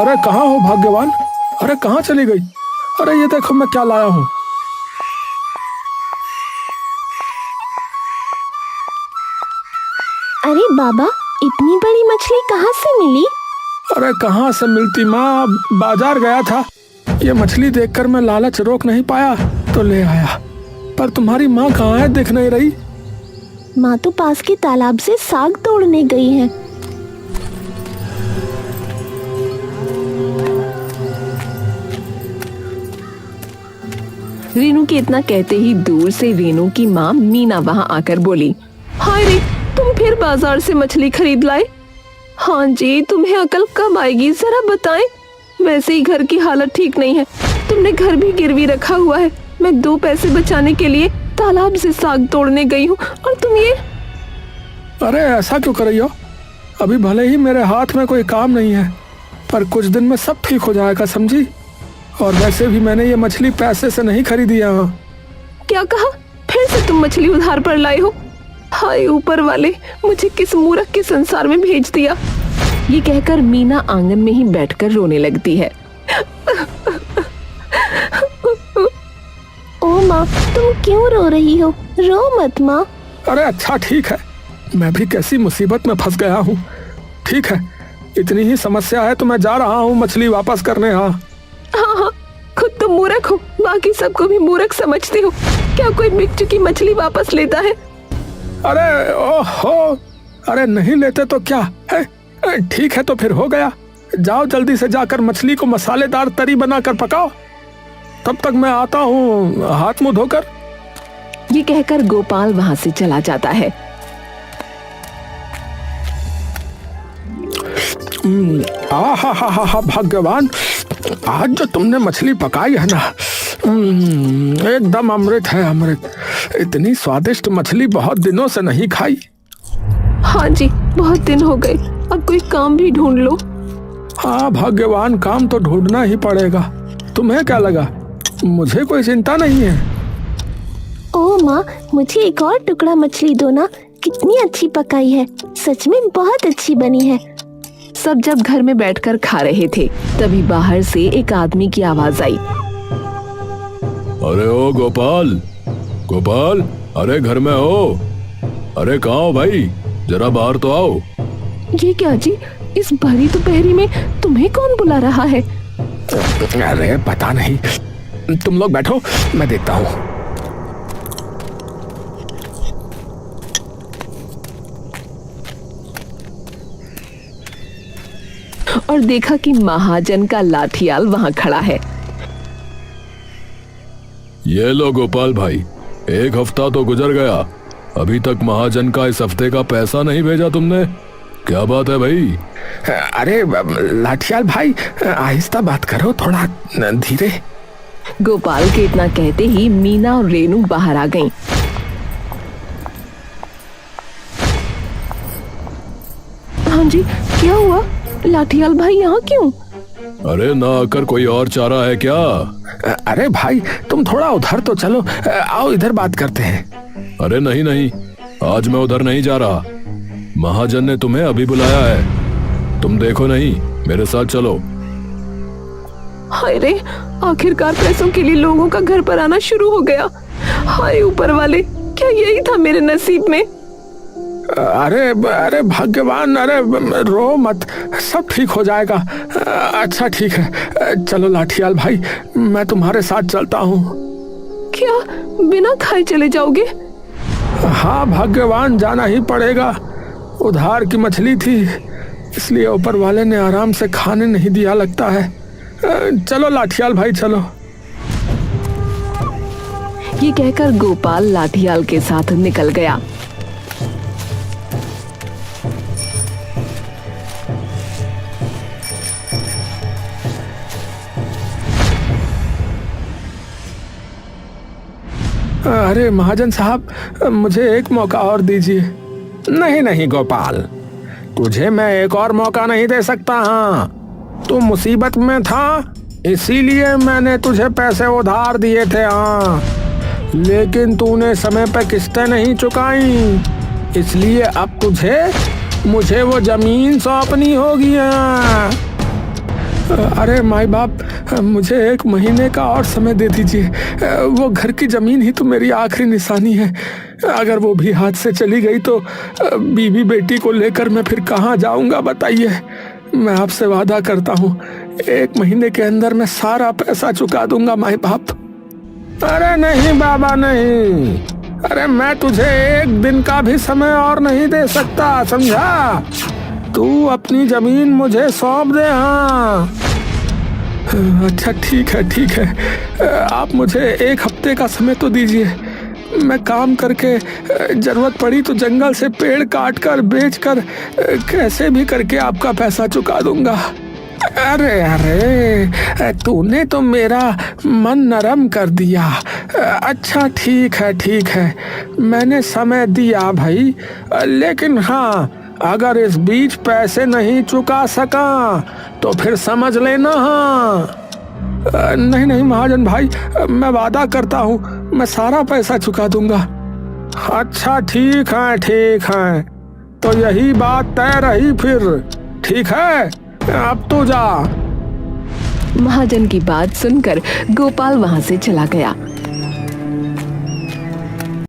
अरे कहाँ हो भाग्यवान? अरे कहाँ चली गई? अरे ये देखो मैं क्या लाया हूँ। अरे बाबा, इतनी बड़ी मछली कहाँ से मिली? अरे कहाँ से मिलती माँ, बाजार गया था। ये मछली देखकर मैं लालच रोक नहीं पाया तो ले आया। पर तुम्हारी माँ कहाँ है, दिख नहीं रही। माँ तो पास के तालाब से साग तोड़ने गई है। रीनू के इतना कहते ही दूर से रीनू की माँ मीना वहाँ आकर बोली, हाय रे, तुम फिर बाजार से मछली खरीद लाए? हाँ जी, तुम्हें अकल कब आएगी, जरा बताएं। वैसे ही घर की हालत ठीक नहीं है, तुमने घर भी गिरवी रखा हुआ है। मैं 2 पैसे बचाने के लिए तालाब से साग तोड़ने गई हूँ और तुम ये। अरे ऐसा क्यों कर रही हो? अभी भले ही मेरे हाथ में कोई काम नहीं है, पर कुछ दिन में सब ठीक हो जाएगा, समझी? और वैसे भी मैंने ये मछली पैसे से नहीं खरीदी है। क्या कहा? फिर से तुम मछली उधार पर लाए हो? हाय ऊपर वाले, मुझे किस मूर्ख के संसार में भेज दिया। ये कहकर मीना आंगन में ही बैठकर रोने लगती है। ओ माँ, तुम क्यों रो रही हो? रो मत माँ। अरे अच्छा ठीक है, मैं भी कैसी मुसीबत में फंस गया हूँ। ठीक है, इतनी ही समस्या है तो मैं जा रहा हूँ मछली वापस करने। हाँ, खुद तो मूर्ख हो, बाकी सबको भी मूर्ख समझते हो। क्या कोई मिट चुकी मछली वापस लेता है? अरे ओहो, अरे नहीं लेते तो क्या है? ठीक है तो फिर हो गया। जाओ जल्दी से जाकर मछली को मसालेदार तरी बनाकर पकाओ, तब तक मैं आता हूँ हाथ मुंह धोकर। ये कहकर गोपाल वहाँ से चला जाता है। आहा भगवान, आज जो तुमने मछली पकाई है ना, एकदम अमृत है, अमृत। इतनी स्वादिष्ट मछली बहुत दिनों से नहीं खाई। हाँ जी, बहुत दिन हो गए, अब कोई काम भी ढूंढ लो। हाँ भगवान, काम तो ढूंढना ही पड़ेगा। तुम्हें क्या लगा, मुझे कोई चिंता नहीं है। ओ माँ, मुझे एक और टुकड़ा मछली दो ना, कितनी अच्छी पकाई है, सच में बहुत अच्छी बनी है। सब जब घर में बैठकर खा रहे थे, तभी बाहर से एक आदमी की आवाज आई। अरे ओ गोपाल, गोपाल, अरे घर में हो? अरे कहाँ हो भाई, जरा बाहर तो आओ। ये क्या जी, इस भरी दोपहरी में तुम्हें कौन बुला रहा है? अरे पता नहीं, तुम लोग बैठो, मैं देखता हूँ। और देखा कि महाजन का लाठियाल वहाँ खड़ा है। ये लो गोपाल भाई, 1 हफ्ता तो गुजर गया, अभी तक महाजन का इस हफ्ते का पैसा नहीं भेजा तुमने, क्या बात है भाई? अरे लाठियाल भाई, आहिस्ता बात करो, थोड़ा धीरे। गोपाल के इतना कहते ही मीना और रेनू बाहर आ गईं। हाँ जी, क्या हुआ? लाठियाल भाई यहाँ क्यों? अरे ना आकर कोई और चारा है क्या? अरे भाई तुम थोड़ा उधर तो चलो, आओ इधर बात करते हैं। अरे नहीं नहीं, आज मैं उधर नहीं जा रहा, महाजन ने तुम्हें अभी बुलाया है, तुम देखो नहीं, मेरे साथ चलो। हाय रे, आखिरकार पैसों के लिए लोगों का घर पर आना शुरू हो गया। हाय ऊपर वाले, क्या यही था मेरे नसीब में? अरे भगवान, अरे रो मत, सब ठीक हो जाएगा। अच्छा ठीक है, चलो लाठियाल भाई, मैं तुम्हारे साथ चलता हूँ। क्या बिना खाए चले जाओगे? हाँ भगवान, जाना ही पड़ेगा। उधार की मछली थी, इसलिए ऊपर वाले ने आराम से खाने नहीं दिया लगता है। चलो लाठियाल भाई चलो। ये कहकर गोपाल लाठियाल के साथ निकल गया। अरे महाजन साहब, मुझे एक मौका और दीजिए। नहीं नहीं गोपाल, तुझे मैं एक और मौका नहीं दे सकता। हाँ, तू मुसीबत में था, इसीलिए मैंने तुझे पैसे उधार दिए थे। हाँ, लेकिन तूने समय पर किस्तें नहीं चुकाई, इसलिए अब तुझे मुझे वो जमीन सौंपनी होगी। अरे माई बाप, मुझे 1 महीने का और समय दे दीजिए। वो घर की जमीन ही तो मेरी आखिरी निशानी है। अगर वो भी हाथ से चली गई तो बीवी बेटी को लेकर मैं फिर कहाँ जाऊंगा बताइए। मैं आपसे वादा करता हूँ 1 महीने के अंदर मैं सारा पैसा चुका दूंगा माई बाप। अरे नहीं बाबा नहीं, अरे मैं तुझे 1 दिन का भी समय और नहीं दे सकता, समझा? तू अपनी जमीन मुझे सौंप दे। हाँ अच्छा ठीक है, आप मुझे 1 हफ्ते का समय तो दीजिए। मैं काम करके जरूरत पड़ी तो जंगल से पेड़ काट कर बेच कर कैसे भी करके आपका पैसा चुका दूंगा। अरे तूने तो मेरा मन नरम कर दिया। अच्छा ठीक है, मैंने समय दिया भाई, लेकिन हाँ अगर इस बीच पैसे नहीं चुका सका तो फिर समझ लेना। हाँ नहीं महाजन भाई, मैं वादा करता हूँ मैं सारा पैसा चुका दूंगा। अच्छा ठीक है, तो यही बात तय रही फिर। ठीक है, अब तो जा। महाजन की बात सुनकर गोपाल वहां से चला गया।